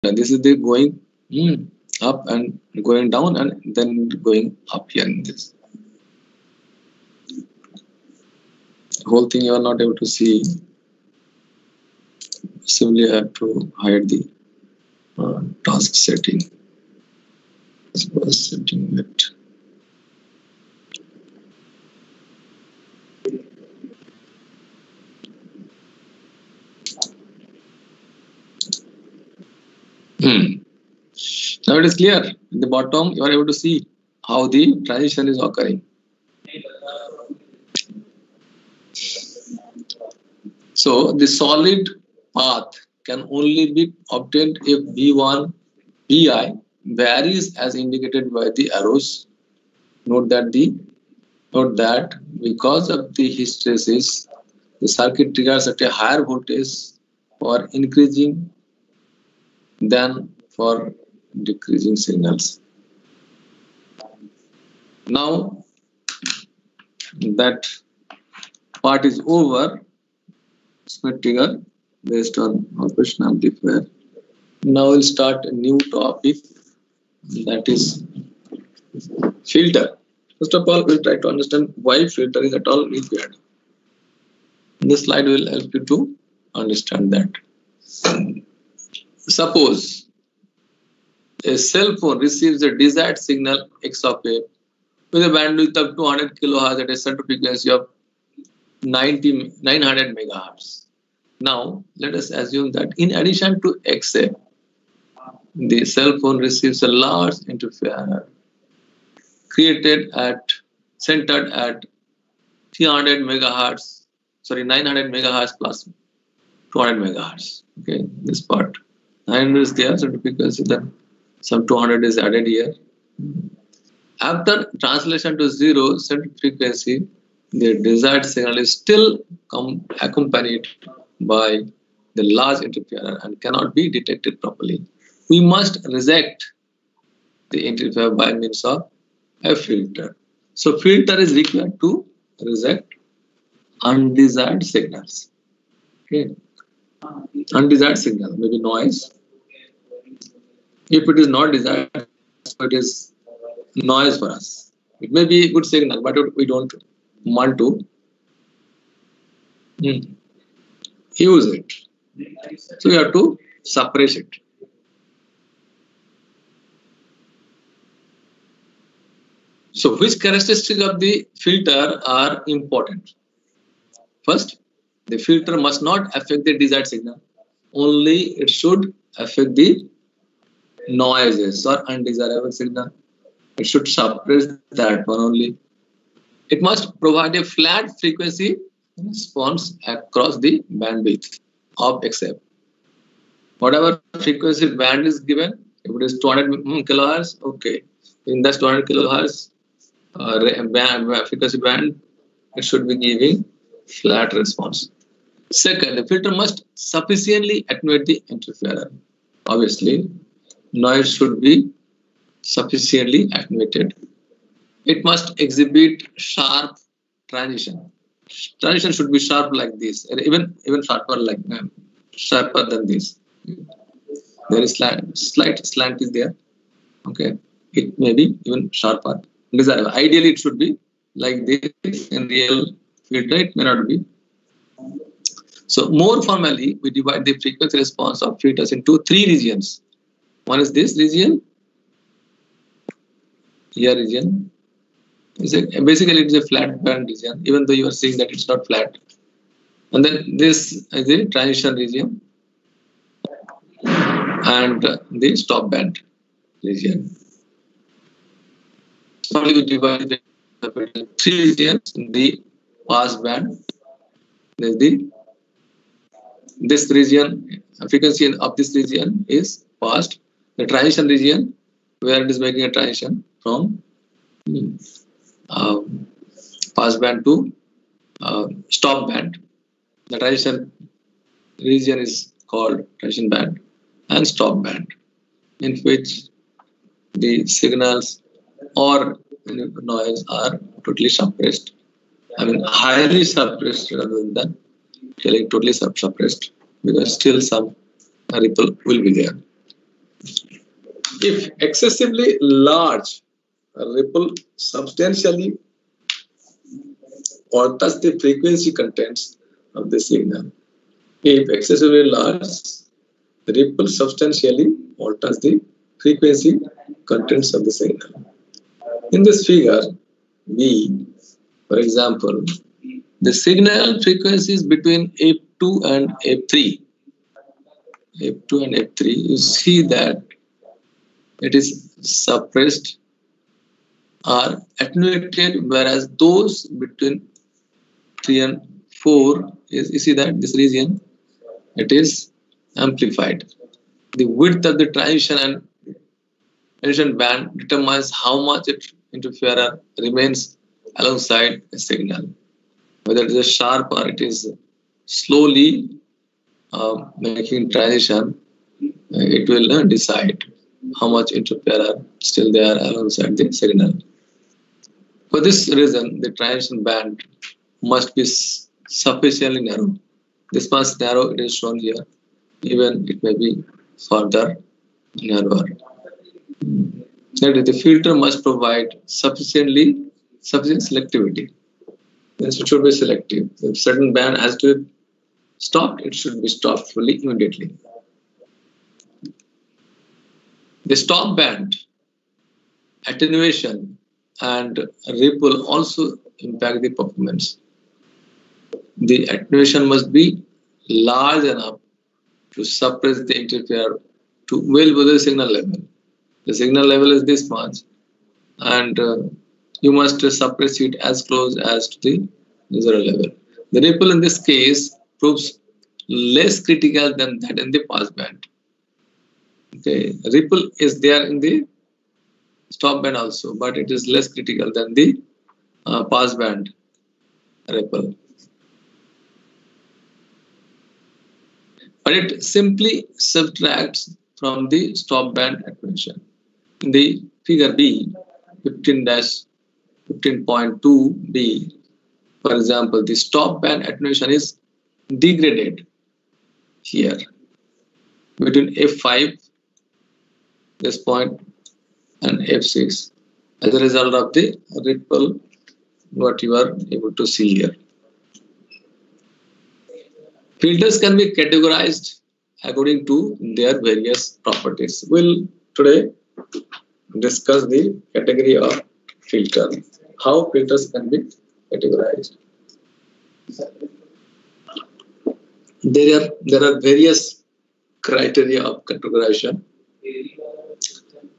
And this is the going up and going down and then going up here in this. Whole thing you are not able to see. Simply have to hide the task setting. Suppose setting it. Now it is clear. In the bottom, you are able to see how the transition is occurring. So the solid path can only be obtained if V1, Vi varies as indicated by the arrows. Note that because of the hysteresis, the circuit triggers at a higher voltage for increasing than for decreasing signals. Now that part is over, Smith trigger based on operation amplifier. Now we'll start a new topic, that is filter. First of all, we'll try to understand why filter is at all required. This slide will help you to understand that. Suppose a cell phone receives a desired signal X of A with a bandwidth of 200 kHz at a center frequency of 900 MHz. Now, let us assume that in addition to XA, the cell phone receives a large interferer centered at 900 MHz plus 200 MHz. Okay, this part 900 is there, center frequency, then some 200 is added here. After translation to zero center frequency, the desired signal is still accompanied by the large interferer and cannot be detected properly. We must reject the interferer by means of a filter. So filter is required to reject undesired signals. Okay, undesired signal, maybe noise. If it is not desired, it is noise for us. It may be a good signal, but we don't want to use it. So we have to suppress it. So which characteristics of the filter are important? First, the filter must not affect the desired signal. Only it should affect the noises or undesirable signal. It should suppress that one only. It must provide a flat frequency response across the bandwidth of XF. Whatever frequency band is given, if it is 200 kHz, okay. In that 200 kHz frequency band, it should be giving flat response. Second, the filter must sufficiently attenuate the interferer. Obviously, noise should be sufficiently attenuated. It must exhibit sharp transition. Transition should be sharp like this, even sharper than this. There is slight slant is there. Okay, it may be even sharper. Desirable. Ideally, it should be like this. In real filter, it may not be. So more formally, we divide the frequency response of filters into three regions. One is this region, here region. Basically, it is a flat band region, even though you are saying that it's not flat. And then this is the transition region and the stop band region. Only we divide the three regions. The pass band, this region, frequency of this region is passed. The transition region, where it is making a transition from pass band to stop band. The transition region is called transition band and stop band, in which the signals or noise are totally suppressed. I mean, highly suppressed rather than totally suppressed, because still some ripple will be there. If excessively large ripple substantially alters the frequency contents of the signal. If excessively large ripple substantially alters the frequency contents of the signal. In this figure B, for example, the signal frequencies between F2 and F3. F2 and F3, you see that it is suppressed or attenuated, whereas those between 3 and 4 is, you see that this region, it is amplified. The width of the transition band determines how much interferer remains alongside a signal. Whether it is sharp or it is slowly making transition, it will decide how much interferer still there alongside the signal. For this reason, the transition band must be sufficiently narrow. This much narrow it is shown here, even it may be further narrower. That is, the filter must provide sufficient selectivity. It should be selective. If certain band has to be stopped, it should be stopped fully immediately. The stop band, attenuation, and ripple also impact the performance. The attenuation must be large enough to suppress the interferer to well below the signal level. The signal level is this much, and you must suppress it as close as to the zero level. The ripple in this case proves less critical than that in the pass band. Okay, ripple is there in the stop band also, but it is less critical than the pass band ripple. But it simply subtracts from the stop band attenuation. In the figure B, 15-15.2b, for example, the stop band attenuation is degraded here between F5, this point, and F6 as a result of the ripple, what you are able to see here. Filters can be categorized according to their various properties. We'll today discuss the category of filter, how filters can be categorized. There are various criteria of categorization.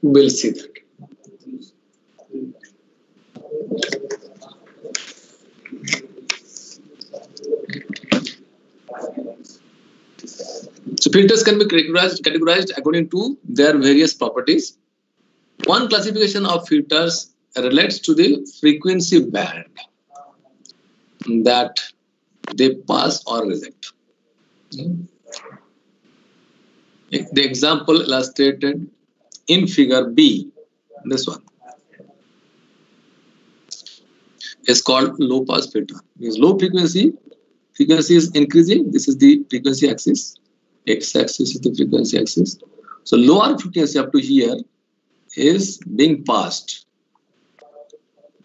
We'll see that. So filters can be categorized according to their various properties. One classification of filters relates to the frequency band that they pass or reject. The example illustrated in figure B, this one, is called low pass filter. Is low frequency is increasing. This is the frequency axis. X-axis is the frequency axis. So lower frequency up to here is being passed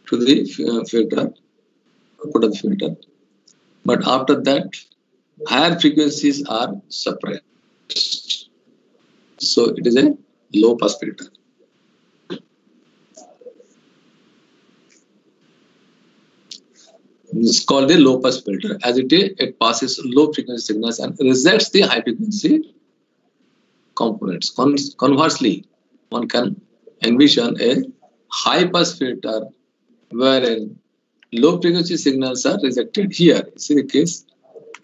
to the filter, output of the filter. But after that, higher frequencies are suppressed. So it is a low pass filter. This is called the low pass filter. As it passes low frequency signals and rejects the high frequency components. Conversely, one can envision a high pass filter wherein low frequency signals are rejected. Here, see the case,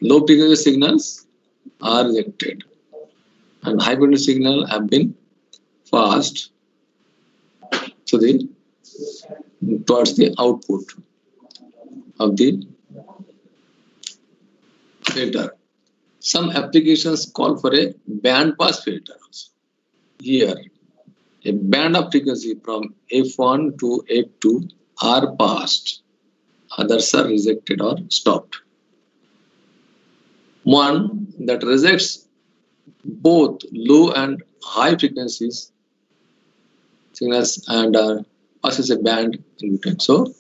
low frequency signals are rejected and high frequency signal have been passed to towards the output of the filter. Some applications call for a band pass filter also. Here, a band of frequency from F1 to F2 are passed, others are rejected or stopped. One that rejects both low and high frequencies signals and passes a band in between. So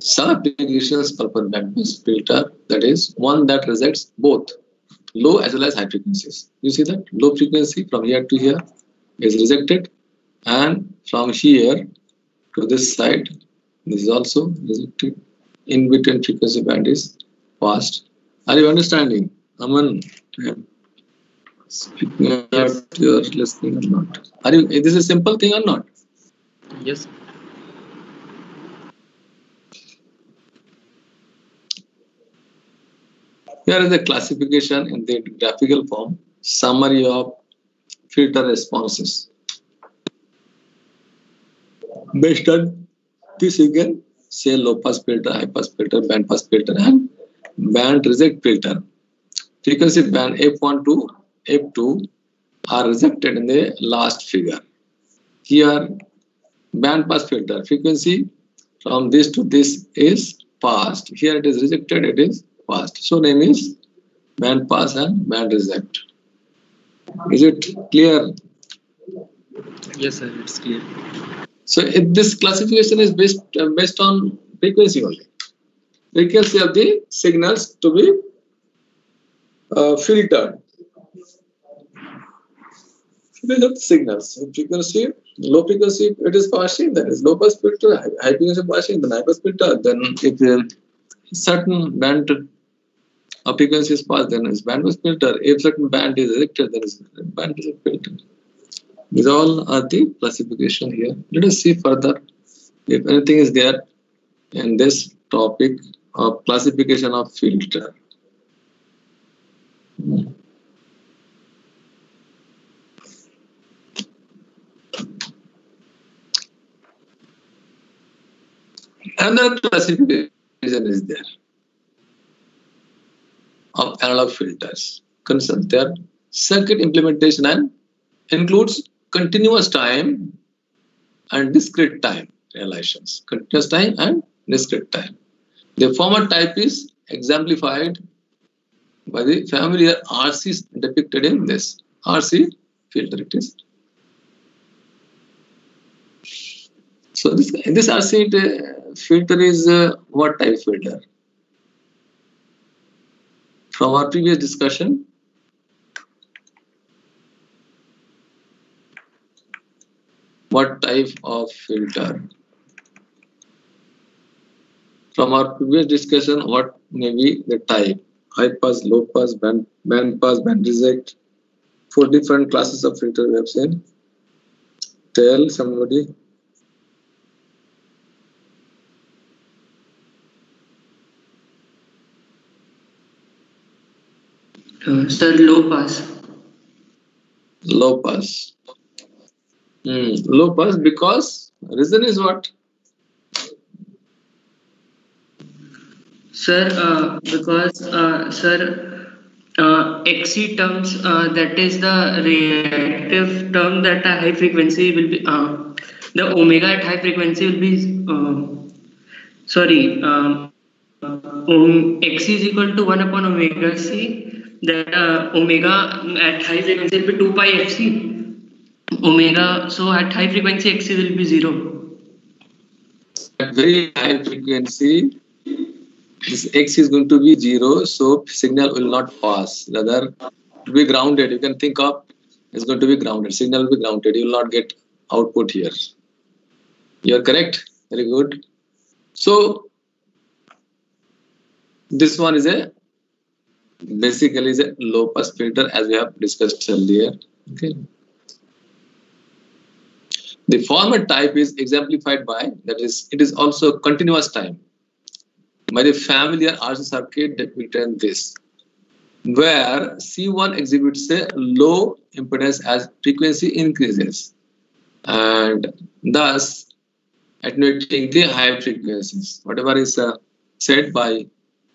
some applications prefer bandpass filter, that is one that rejects both low as well as high frequencies. You see that low frequency from here to here is rejected, and from here to this side this is also rejected. In between frequency band is passed. Are you understanding? Aman, speaking out, Yes. you are listening or not? Are you? This is a simple thing or not? Yes. Here is a classification in the graphical form, summary of filter responses. Based on this, you can say low pass filter, high pass filter, band pass filter, and band reject filter. Frequency band F1 to F2 are rejected in the last figure. Here, band pass filter frequency from this to this is passed. Here it is rejected, it is passed. So name is band pass and band reject. Is it clear? Yes, sir. It's clear. So this classification is based on frequency only. Frequency of the signals to be filtered. Filter the signals. Frequency, low frequency, it is passing. Then is low pass filter. High frequency passing. Then high pass filter. Then if certain band of frequency is passed, then is band pass filter. If certain band is rejected, then is band reject filter. These all are the classification here. Let us see further if anything is there in this topic of classification of filter. Another classification is there of analog filters. Concern their circuit implementation and includes continuous time and discrete time relations. Continuous time and discrete time. The former type is exemplified by the familiar RC depicted in this RC filter. It is. So this RC filter is what type filter? From our previous discussion, what type of filter? From our previous discussion, what may be the type? High pass, low pass, band pass, band reject. 4 different classes of filter we have seen. Tell somebody. Sir, low pass. Low pass. Low pass because reason is what? Sir, because XC terms, that is the reactive term that at high frequency will be, the omega at high frequency will be, XC is equal to 1 upon omega C, that omega at high frequency will be 2 pi FC. Omega, so at high frequency XC will be 0. At very high frequency, this X is going to be 0, so signal will not pass. Rather, it will be grounded. You can think of it's going to be grounded. Signal will be grounded. You will not get output here. You are correct. Very good. So this one is basically is a low pass filter, as we have discussed earlier. Okay. The former type is exemplified by, that is, it is also continuous time, by the familiar RC circuit depicted in this, where C1 exhibits a low impedance as frequency increases, and thus attenuating the high frequencies. Whatever is said by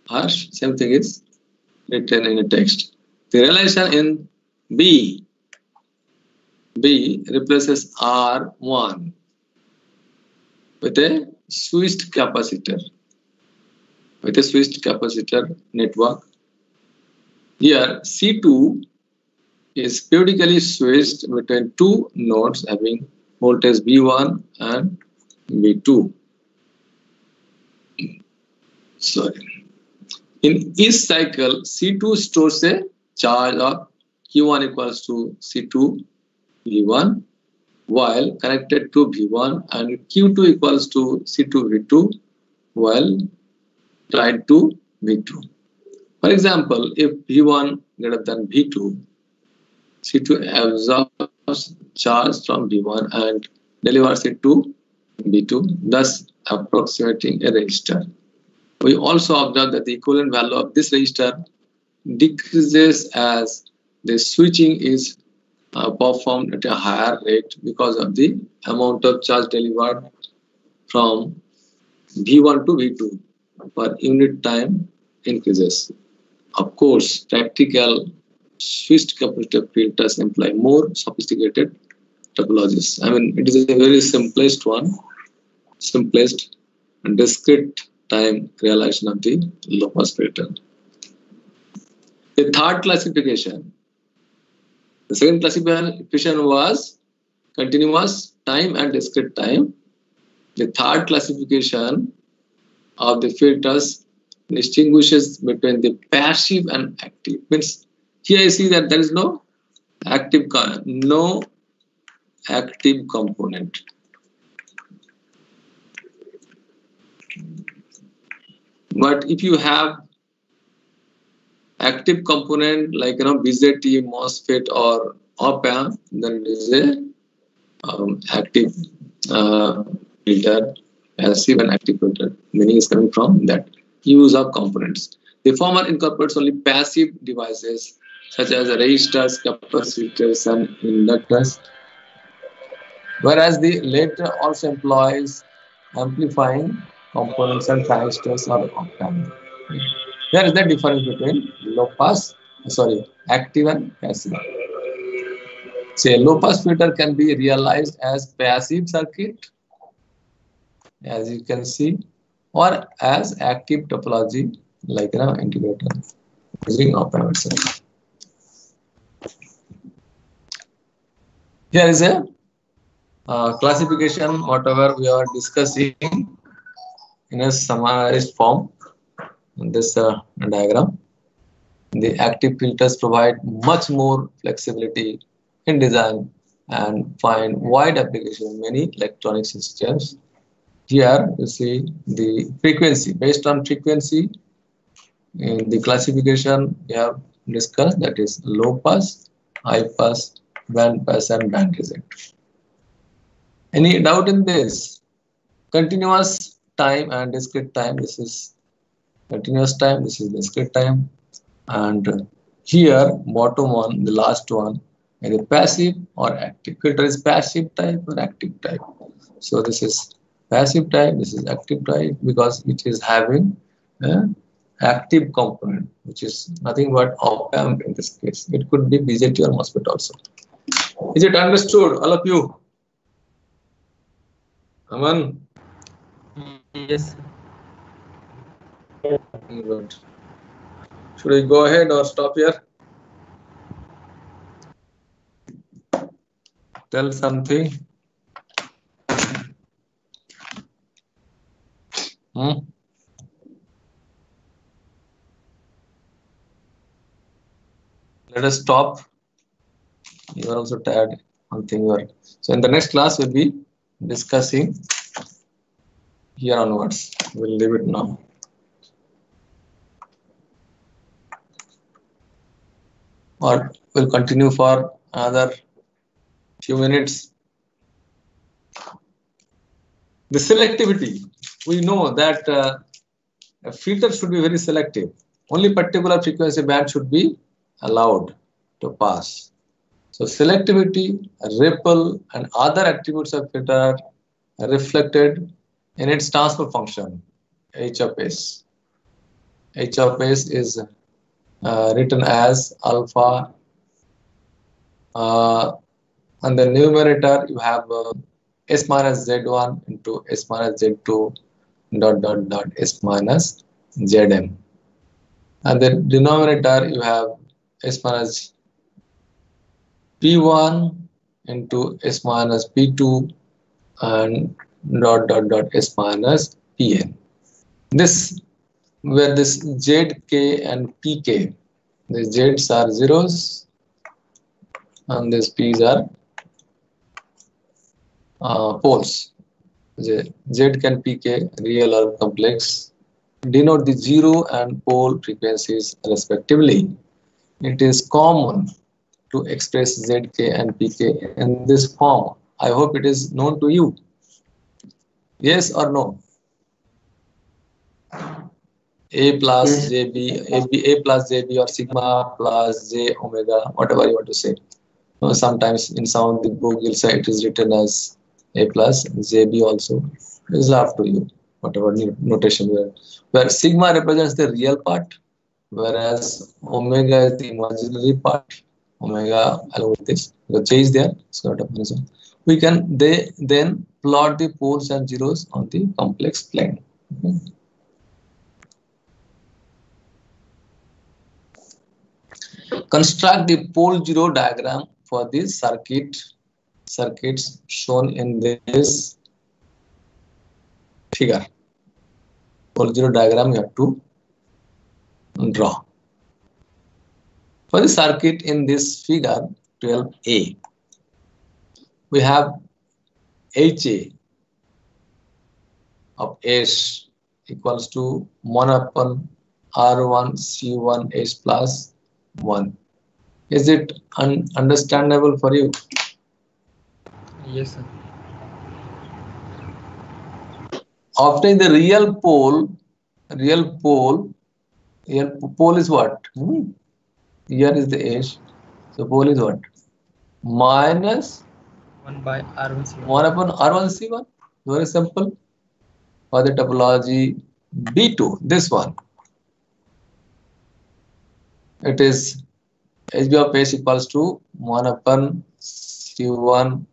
Harsh, same thing is written in a text. The relation in B replaces R1 with a switched capacitor. With a switched capacitor network. Here C2 is periodically switched between two nodes having voltage V1 and V2. Sorry. In each cycle, C2 stores a charge of Q1 equals to C2 V1, while connected to V1, and Q2 equals to C2 V2 while tied to V2. For example, if V1 greater than V2, C2 absorbs charge from V1 and delivers it to V2, thus approximating a resistor. We also observe that the equivalent value of this resistor decreases as the switching is performed at a higher rate because of the amount of charge delivered from V1 to V2 per unit time increases. Of course, practical switched capacitor filters employ more sophisticated topologies. I mean, it is a very simplest and discrete time realization of the low pass filter. The third classification. The second classification was continuous time and discrete time. The third classification of the filters distinguishes between the passive and active. Means here you see that there is no active component. But if you have active component like BJT, MOSFET or op-amp, then it is a active filter, passive and active filter. Meaning is coming from that use of components. The former incorporates only passive devices such as resistors, capacitors, and inductors, whereas the latter also employs amplifying components and transistors or op-amp. There is the difference between active and passive. Say, low pass filter can be realized as passive circuit, as you can see, or as active topology like integrator using op-amp itself. Here is a classification, whatever we are discussing in a summarized form in this diagram. The active filters provide much more flexibility in design and find wide application in many electronic systems. Here you see the frequency. Based on frequency, in the classification we have discussed, that is low pass, high pass, band pass, and band reject. Any doubt in this? Continuous time and discrete time. This is continuous time, this is discrete time. And here, bottom one, the last one, either passive or active. Filter is passive type or active type. So this is passive type, this is active type, because it is having an active component, which is nothing but op-amp in this case. It could be BJT or MOSFET also. Is it understood, all of you? Aman? Yes. Good. Should we go ahead or stop here? Tell something. Let us stop. You are also tired. So in the next class, we'll be discussing here onwards. We'll leave it now. Or we'll continue for another few minutes. The selectivity. We know that a filter should be very selective. Only particular frequency band should be allowed to pass. So selectivity, ripple, and other attributes of filter are reflected in its transfer function, H of S. H of S is written as alpha. On the numerator, you have S minus Z1 into S minus Z2 dot S minus Zm. And the denominator, you have S minus P1 into S minus P2 and dot dot dot S minus Pn. This where this Zk and Pk, the Z's are zeros and these P's are poles. Z and Pk, real or complex, denote the zero and pole frequencies respectively. It is common to express Zk and Pk in this form. I hope it is known to you. Yes or no? A plus Yes. JB, A plus JB or sigma plus J omega, whatever you want to say. Sometimes in some of the book you'll say it is written as A plus JB also. It is up to you, whatever notation where sigma represents the real part, whereas omega is the imaginary part. Omega along with this, the change there, it's not a problem. We can then plot the poles and zeros on the complex plane. Okay. Construct the pole zero diagram for these circuits shown in this figure. Pole zero diagram you have to draw. For the circuit in this figure 12A, we have HA of S equals to 1 upon R1 C1 S plus 1. Is it understandable for you? Yes, sir. Obtain the real pole is what? Here is the S. So pole is what? Minus 1 by R1 C1. 1 upon R1 C1. Very simple. For the topology B2, this one. It is HB of S equals to 1 upon C1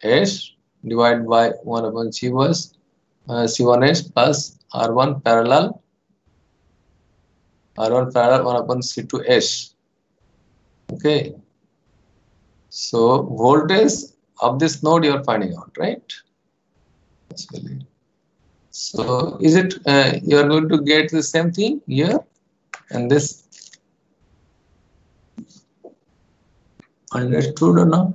S divided by 1 upon C1S plus R1 parallel 1 upon C2S. Okay. So voltage of this node you are finding out, right? So is it you are going to get the same thing here and this? Understood or not?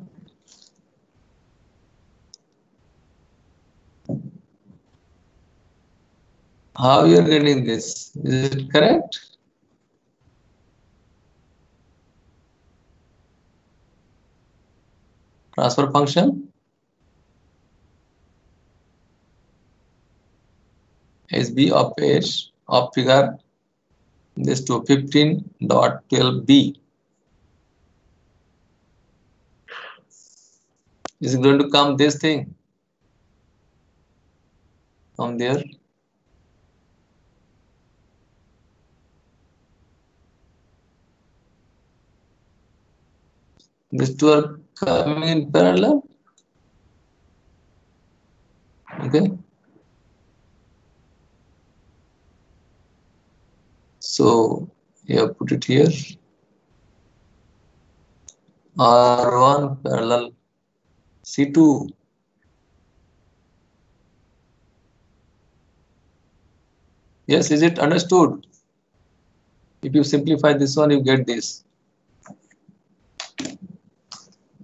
How you are getting this? Is it correct? Transfer function SB of S of figure this to 15.12b. Is it going to come this thing from there? These two are coming in parallel. Okay. So here put it here. R1 parallel C2. Yes, is it understood? If you simplify this one, you get this.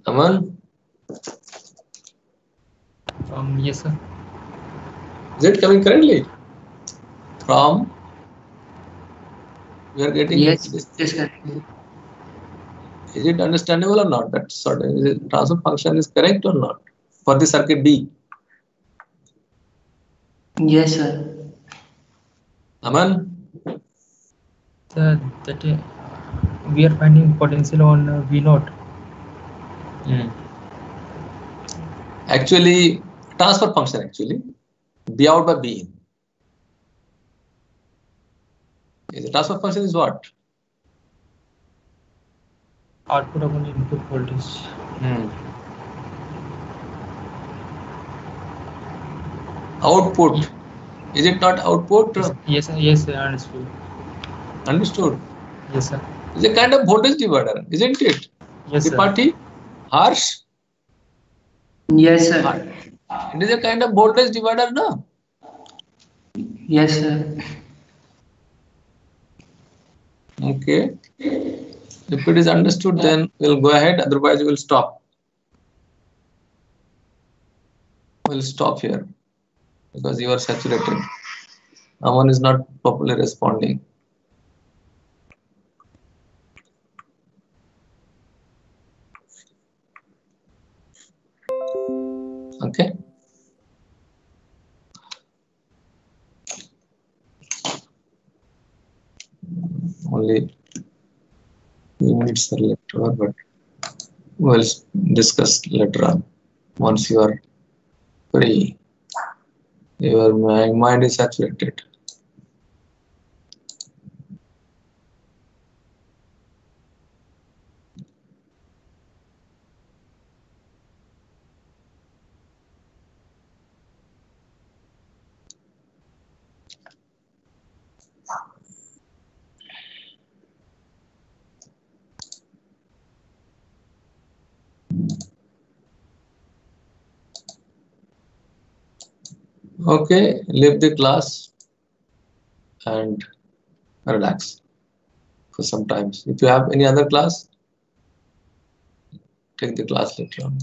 Aman? Yes, sir. Is it coming correctly? From we are getting Yes, this. yes, correct. Is it understandable or not? That sort of transfer function is correct or not for the circuit B? Yes, sir. Aman? Sir, that we are finding potential on V0. Actually, transfer function actually B out by B in. The transfer function is what? Output upon input voltage. Output. Is it not output? Yes, sir. Yes, sir. Understood. Understood. Yes, sir. It's a kind of voltage divider, isn't it? Yes, sir. Tripathi? Harsh? Yes, sir. It is a kind of voltage divider, no? Yes, sir. Okay. If it is understood, then we'll go ahead. Otherwise, we'll stop. We'll stop here because you are saturated. Someone is not properly responding. Okay. Only few minutes are left over, but we'll discuss later on. Once you are free, your mind is saturated. Okay, leave the class and relax for some time. If you have any other class, take the class later on.